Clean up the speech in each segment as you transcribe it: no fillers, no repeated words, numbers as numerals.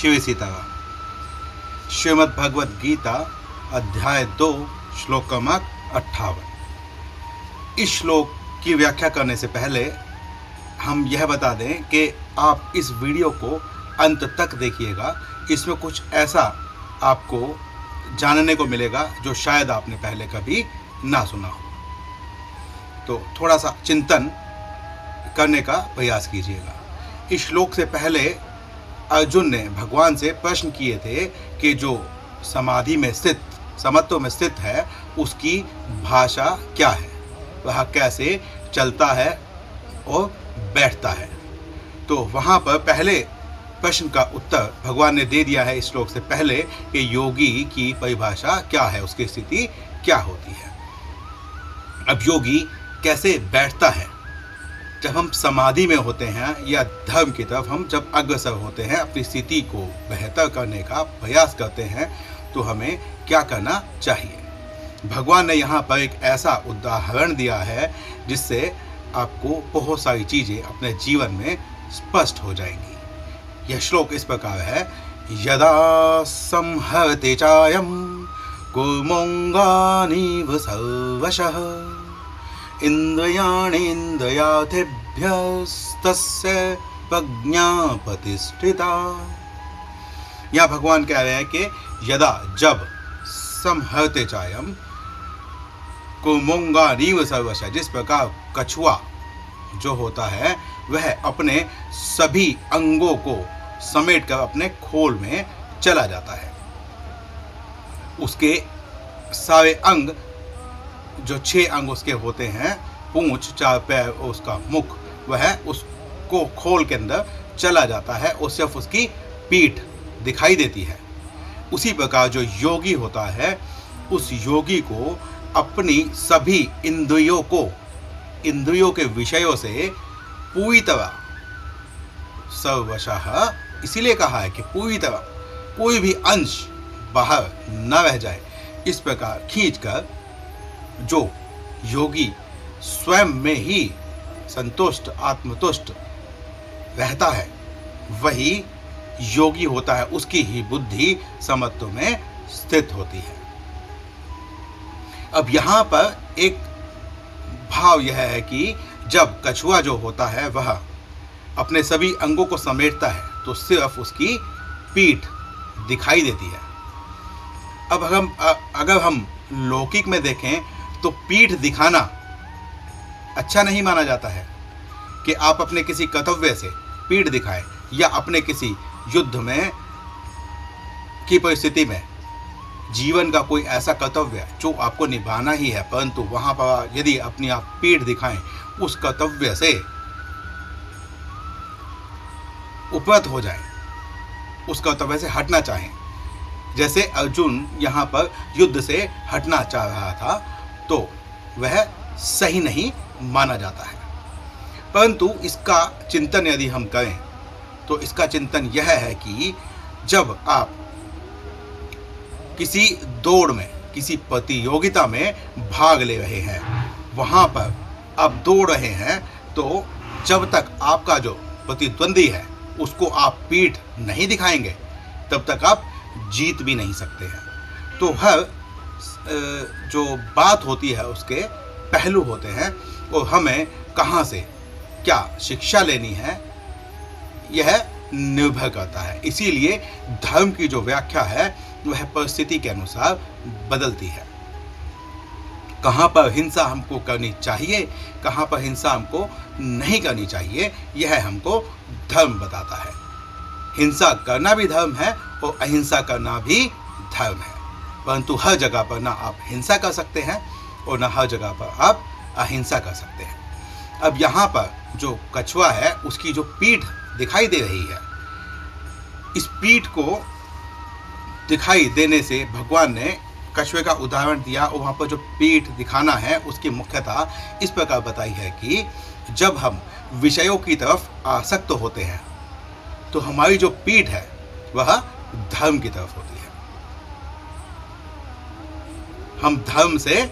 शिवसीतव श्रीमद् भगवद गीता अध्याय 2 श्लोक क्रमांक 58। इस श्लोक की व्याख्या करने से पहले हम यह बता दें कि आप इस वीडियो को अंत तक देखिएगा। इसमें कुछ ऐसा आपको जानने को मिलेगा जो शायद आपने पहले कभी ना सुना हो, तो थोड़ा सा चिंतन करने का प्रयास कीजिएगा। इस श्लोक से पहले अर्जुन ने भगवान से प्रश्न किए थे कि जो समाधि में स्थित, समत्व में स्थित है, उसकी भाषा क्या है, वह कैसे चलता है और बैठता है। तो वहाँ पर पहले प्रश्न का उत्तर भगवान ने दे दिया है इस श्लोक से पहले कि योगी की परिभाषा क्या है, उसकी स्थिति क्या होती है। अब योगी कैसे बैठता है? जब हम समाधि में होते हैं या धर्म की तरफ हम जब अग्रसर होते हैं, अपनी स्थिति को बेहतर करने का प्रयास करते हैं, तो हमें क्या करना चाहिए। भगवान ने यहाँ पर एक ऐसा उदाहरण दिया है जिससे आपको बहुत सारी चीज़ें अपने जीवन में स्पष्ट हो जाएंगी। यह श्लोक इस प्रकार है, यदा संहते चायं कुर्मोऽङ्गानीव सर्वशः इन्द्रियाणीन्द्रियार्थेभ्यस्तस्य प्रज्ञा प्रतिष्ठिता। यहाँ भगवान कह रहे हैं कि यदा जब संहते चायं कुर्मोऽङ्गानीव सर्वशः, जिस प्रकार कछुआ जो होता है वह अपने सभी अंगों को समेट कर अपने खोल में चला जाता है। उसके सारे अंग, जो 6 अंग उसके होते हैं, पूंछ, 4 पैर, उसका मुख, वह उसको खोल के अंदर चला जाता है और सिर्फ उसकी पीठ दिखाई देती है। उसी प्रकार जो योगी होता है, उस योगी को अपनी सभी इंद्रियों के विषयों से पूरी तरह सर्वशः, इसीलिए कहा है कि पूरी तरह कोई भी अंश बाहर न रह जाए, इस प्रकार खींचकर जो योगी स्वयं में ही संतुष्ट, आत्मतुष्ट रहता है, वही योगी होता है। उसकी ही बुद्धि समत्व में स्थित होती है। अब यहाँ पर एक भाव यह है कि जब कछुआ जो होता है वह अपने सभी अंगों को समेटता है तो सिर्फ उसकी पीठ दिखाई देती है। अब अगर हम लौकिक में देखें तो पीठ दिखाना अच्छा नहीं माना जाता है कि आप अपने किसी कर्तव्य से पीठ दिखाएं, या अपने किसी युद्ध में की परिस्थिति में जीवन का कोई ऐसा कर्तव्य जो आपको निभाना ही है, परंतु वहाँ पर यदि अपनी आप पीठ दिखाएं, उस कर्तव्य से उपरत हो जाए, उस कर्तव्य से हटना चाहें। जैसे अर्जुन यहाँ पर युद्ध से हटना चाह रहा था, तो वह सही नहीं माना जाता है। परंतु इसका चिंतन यदि हम करें तो इसका चिंतन यह है कि जब आप किसी दौड़ में, किसी प्रतियोगिता में भाग ले रहे हैं, वहाँ पर आप दौड़ रहे हैं, तो जब तक आपका जो प्रतिद्वंदी है उसको आप पीठ नहीं दिखाएंगे, तब तक आप जीत भी नहीं सकते हैं। तो हर जो बात होती है उसके पहलू होते हैं, और हमें कहाँ से क्या शिक्षा लेनी है यह निर्भर करता है। इसीलिए धर्म की जो व्याख्या है वह परिस्थिति के अनुसार बदलती है। कहाँ पर हिंसा हमको करनी चाहिए, कहाँ पर हिंसा हमको नहीं करनी चाहिए, यह हमको धर्म बताता है। हिंसा करना भी धर्म है और अहिंसा करना भी धर्म है, परंतु हर जगह पर ना आप हिंसा कर सकते हैं और ना हर जगह पर आप अहिंसा कर सकते हैं। अब यहाँ पर जो कछुआ है उसकी जो पीठ दिखाई दे रही है, इस पीठ को दिखाई देने से भगवान ने कछुए का उदाहरण दिया, और वहाँ पर जो पीठ दिखाना है उसकी मुख्यता इस प्रकार बताई है कि जब हम विषयों की तरफ आसक्त होते हैं तो हमारी जो पीठ है वह धर्म की तरफ होती है। हम धर्म से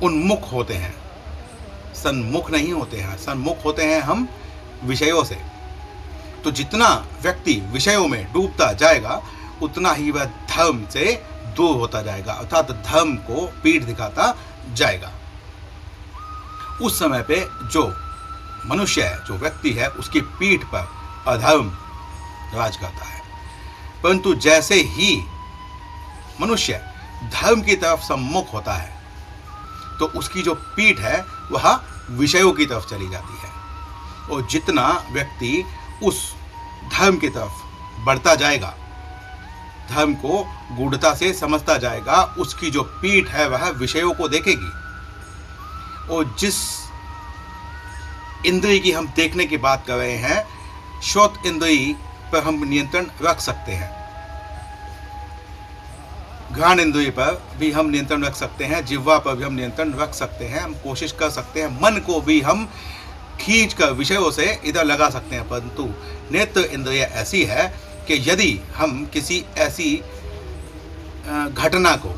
उन्मुख होते हैं, सन्मुख नहीं होते हैं। सन्मुख होते हैं हम विषयों से। तो जितना व्यक्ति विषयों में डूबता जाएगा उतना ही वह धर्म से दूर होता जाएगा, अर्थात धर्म को पीठ दिखाता जाएगा। उस समय पे जो मनुष्य है, जो व्यक्ति है, उसकी पीठ पर अधर्म राज करता है। परंतु जैसे ही मनुष्य धर्म की तरफ सम्मुख होता है तो उसकी जो पीठ है वह विषयों की तरफ चली जाती है। और जितना व्यक्ति उस धर्म की तरफ बढ़ता जाएगा, धर्म को गूढ़ता से समझता जाएगा, उसकी जो पीठ है वह विषयों को देखेगी। और जिस इंद्रिय की हम देखने की बात कर रहे हैं, श्रोत इंद्रिय पर हम नियंत्रण रख सकते हैं, घ्राण इंद्रिय पर भी हम नियंत्रण रख सकते हैं, जिह्वा पर भी हम नियंत्रण रख सकते हैं, हम कोशिश कर सकते हैं, मन को भी हम खींच कर विषयों से इधर लगा सकते हैं। परंतु नेत्र इंद्रिय ऐसी है कि यदि हम किसी ऐसी घटना को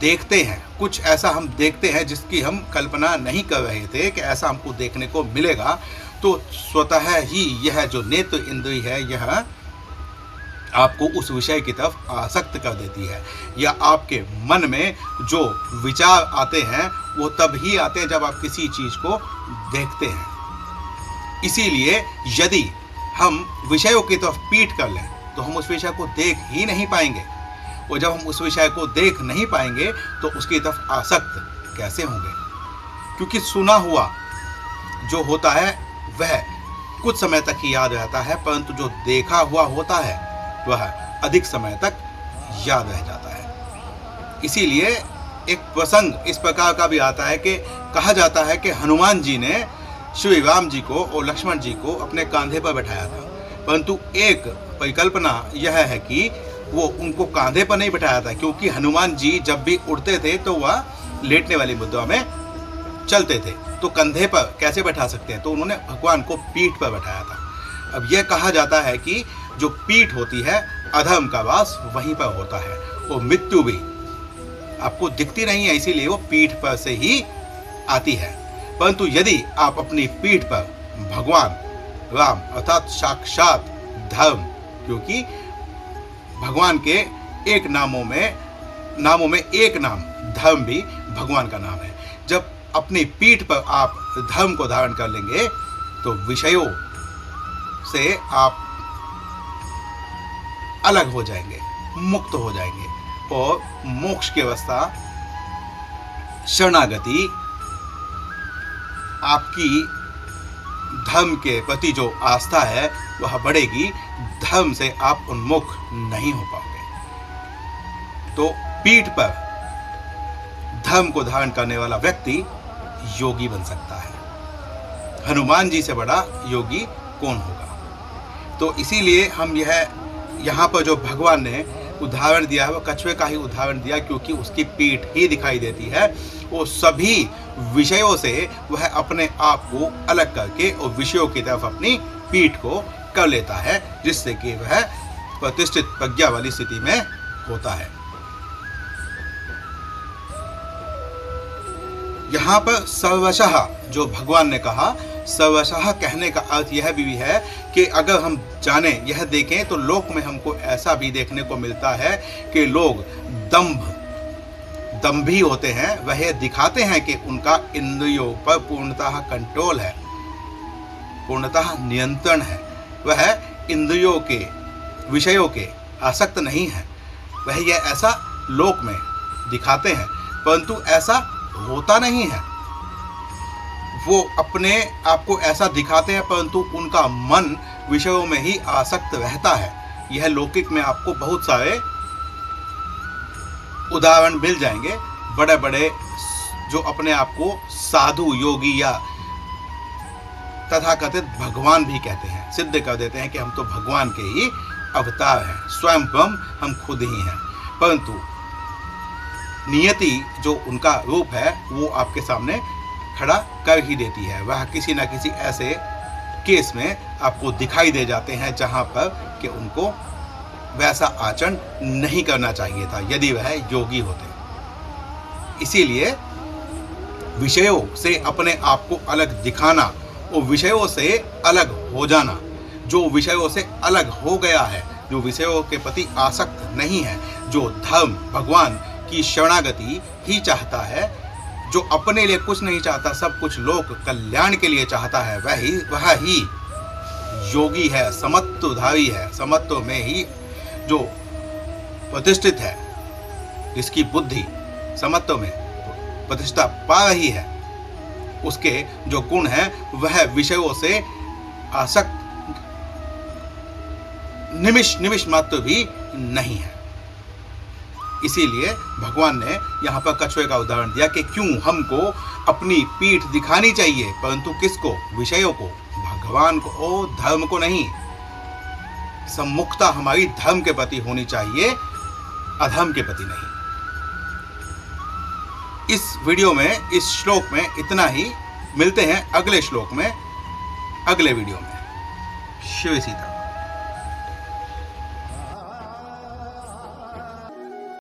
देखते हैं, कुछ ऐसा हम देखते हैं जिसकी हम कल्पना नहीं कर रहे थे कि ऐसा हमको देखने को मिलेगा, तो स्वतः ही यह जो नेत्र इंद्रिय है यह आपको उस विषय की तरफ आसक्त कर देती है। या आपके मन में जो विचार आते हैं वो तब ही आते हैं जब आप किसी चीज़ को देखते हैं। इसीलिए यदि हम विषयों की तरफ पीठ कर लें तो हम उस विषय को देख ही नहीं पाएंगे, और जब हम उस विषय को देख नहीं पाएंगे तो उसकी तरफ आसक्त कैसे होंगे? क्योंकि सुना हुआ जो होता है वह कुछ समय तक ही याद रहता है, परंतु जो देखा हुआ होता है वह अधिक समय तक याद रह जाता है। इसीलिए एक प्रसंग इस प्रकार का भी आता है कि कहा जाता है कि हनुमान जी ने श्री राम जी को और लक्ष्मण जी को अपने कंधे पर बैठाया था, परंतु एक परिकल्पना यह है कि वो उनको कंधे पर नहीं बैठाया था, क्योंकि हनुमान जी जब भी उड़ते थे तो वह लेटने वाली मुद्रा में चलते थे, तो कंधे पर कैसे बैठा सकते हैं? तो उन्होंने भगवान को पीठ पर बैठाया था। अब यह कहा जाता है कि जो पीठ होती है अधर्म का वास वहीं पर होता है, और मृत्यु भी आपको दिखती नहीं है, इसीलिए वो पीठ पर से ही आती है। परंतु यदि आप अपनी पीठ पर भगवान राम अर्थात साक्षात धर्म, क्योंकि भगवान के एक नामों में एक नाम धर्म भी भगवान का नाम है, जब अपनी पीठ पर आप धर्म को धारण कर लेंगे तो विषयों से आप अलग हो जाएंगे, मुक्त हो जाएंगे, और मोक्ष की अवस्था, शरणागति, आपकी धर्म के प्रति जो आस्था है वह बढ़ेगी, धर्म से आप उन्मुख नहीं हो पाओगे। तो पीठ पर धर्म को धारण करने वाला व्यक्ति योगी बन सकता है। हनुमान जी से बड़ा योगी कौन होगा? तो इसीलिए हम यहाँ पर जो भगवान ने उदाहरण दिया है वो कछुए का ही उदाहरण दिया, क्योंकि उसकी पीठ ही दिखाई देती है। वो सभी विषयों से वह अपने आप को अलग करके और विषयों की तरफ अपनी पीठ को कर लेता है, जिससे कि वह प्रतिष्ठित प्रज्ञा वाली स्थिति में होता है। यहाँ पर सर्वशः जो भगवान ने कहा, सर्वशः कहने का अर्थ यह भी है कि अगर हम जाने यह देखें तो लोक में हमको ऐसा भी देखने को मिलता है कि लोग दंभी होते हैं, वह दिखाते हैं कि उनका इंद्रियों पर पूर्णतः कंट्रोल है, पूर्णतः नियंत्रण है, वह इंद्रियों के विषयों के आसक्त नहीं है, वह यह ऐसा लोक में दिखाते हैं, परंतु ऐसा होता नहीं है। वो अपने आप को ऐसा दिखाते हैं परंतु उनका मन विषयों में ही आसक्त रहता है। यह लौकिक में आपको बहुत सारे उदाहरण मिल जाएंगे। बड़े बड़े जो अपने आप को साधु, योगी या तथाकथित भगवान भी कहते हैं, सिद्ध कर देते हैं कि हम तो भगवान के ही अवतार हैं, स्वयं ब्रह्म हम खुद ही हैं, परंतु नियति जो उनका रूप है वो आपके सामने खड़ा कर ही देती है। वह किसी न किसी ऐसे केस में आपको दिखाई दे जाते हैं जहां पर कि उनको वैसा आचरण नहीं करना चाहिए था यदि वह योगी होते। इसीलिए विषयों से अपने आप को अलग दिखाना और विषयों से अलग हो जाना, जो विषयों से अलग हो गया है, जो विषयों के प्रति आसक्त नहीं है, जो धर्म भगवान की शरणागति ही चाहता है, जो अपने लिए कुछ नहीं चाहता, सब कुछ लोक कल्याण के लिए चाहता है, वह ही योगी है, समत्वधारी है। समत्व में ही जो प्रतिष्ठित है, जिसकी बुद्धि समत्व में प्रतिष्ठा पा रही है, उसके जो गुण हैं वह विषयों से आसक्त निमिष मात्र भी नहीं है। इसीलिए भगवान ने यहाँ पर कछुए का उदाहरण दिया कि क्यों हमको अपनी पीठ दिखानी चाहिए, परंतु किसको? विषयों को, भगवान को, ओ धर्म को नहीं। सम्मुखता हमारी धर्म के प्रति होनी चाहिए, अधर्म के प्रति नहीं। इस वीडियो में, इस श्लोक में इतना ही। मिलते हैं अगले श्लोक में, अगले वीडियो में। शिव सीता।